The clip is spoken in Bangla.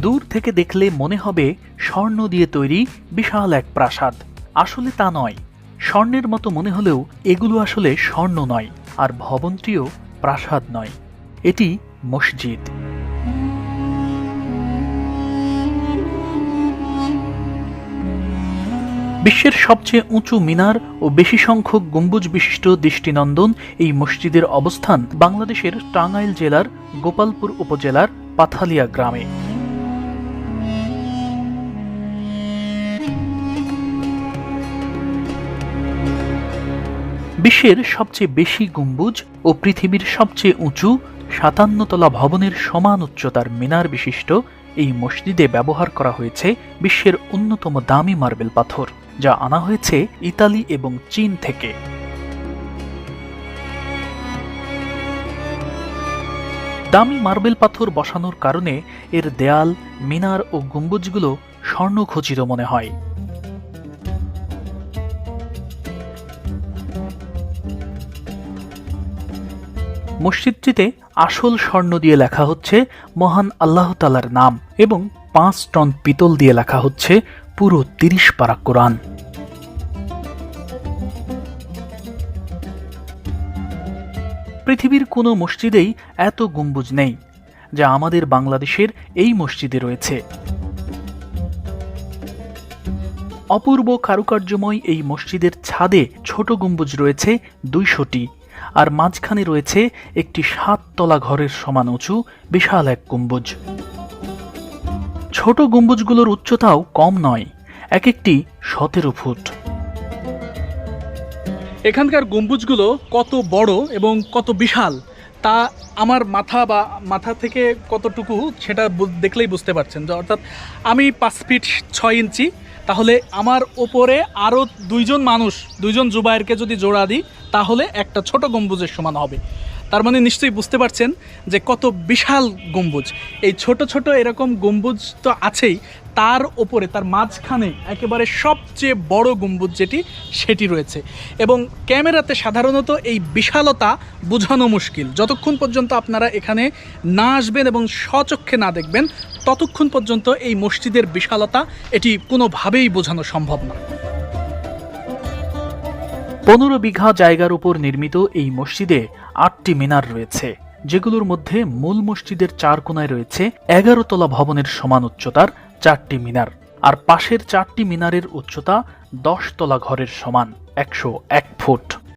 দূর থেকে দেখলে মনে হবে স্বর্ণ দিয়ে তৈরি বিশাল এক প্রাসাদ। আসলে তা নয়। স্বর্ণের মতো মনে হলেও এগুলো আসলে স্বর্ণ নয়, আর ভবনটিও প্রাসাদ নয়, এটি মসজিদ। বিশ্বের সবচেয়ে উঁচু মিনার ও বেশি সংখ্যক গম্বুজ বিশিষ্ট দৃষ্টিনন্দন এই মসজিদের অবস্থান বাংলাদেশের টাঙ্গাইল জেলার গোপালপুর উপজেলার পাথালিয়া গ্রামে। বিশ্বের সবচেয়ে বেশি গম্বুজ ও পৃথিবীর সবচেয়ে উঁচু ৫৭ তলা ভবনের সমান উচ্চতার মিনার বিশিষ্ট এই মসজিদে ব্যবহার করা হয়েছে বিশ্বের অন্যতম দামি মার্বেল পাথর, যা আনা হয়েছে ইতালি এবং চীন থেকে। দামি মার্বেল পাথর বসানোর কারণে এর দেয়াল, মিনার ও গম্বুজগুলো স্বর্ণখচিত মনে হয়। মসজিদটিতে আসল স্বর্ণ দিয়ে লেখা হচ্ছে মহান আল্লাহ তাআলার নাম এবং ৫ টন পিতল দিয়ে লেখা হচ্ছে পুরো ৩০ পারা কোরআন। পৃথিবীর কোনো মসজিদেই এত গম্বুজ নেই, যা আমাদের বাংলাদেশের এই মসজিদে রয়েছে। অপূর্ব কারুকার্যময় এই মসজিদের ছাদে ছোট গম্বুজ রয়েছে ২০০টি, আর মাঝখানে রয়েছে একটি ৭ তলা ঘরের সমান উঁচু বিশাল এক গম্বুজ। ছোট গম্বুজগুলোর উচ্চতাও কম নয়, এক একটি ১৭ ফুট। এখানকার গম্বুজগুলো কত বড় এবং কত বিশাল তা আমার মাথা থেকে কতটুকু সেটা দেখলেই বুঝতে পারছেন। অর্থাৎ আমি ৫ ফিট ৬ ইঞ্চি, তাহলে আমার ওপরে আরও দুইজন জুবায়েরকে যদি জোড়া দিই তাহলে একটা ছোট গম্বুজের সমান হবে। তার মানে নিশ্চয়ই বুঝতে পারছেন যে কত বিশাল গম্বুজ। এই ছোট ছোট এরকম গম্বুজ তো আছেই, তার ওপরে তার মাঝখানে একেবারে সবচেয়ে বড় গম্বুজ সেটি রয়েছে। এবং ক্যামেরাতে সাধারণত এই বিশালতা বোঝানো মুশকিল। যতক্ষণ পর্যন্ত আপনারা এখানে না আসবেন এবং স্বচক্ষে না দেখবেন, ততক্ষণ পর্যন্ত এই মসজিদের বিশালতা এটি কোনোভাবেই বোঝানো সম্ভব না। ১৫ বিঘা জায়গার উপর নির্মিত এই মসজিদে ৮টি মিনার রয়েছে, যেগুলোর মধ্যে মূল মসজিদের ৪ কোণায় রয়েছে ১১ তলা ভবনের সমান উচ্চতার ৪টি মিনার, আর পাশের ৪টি মিনারের উচ্চতা ১০ তলা ঘরের সমান ১০১ ফুট।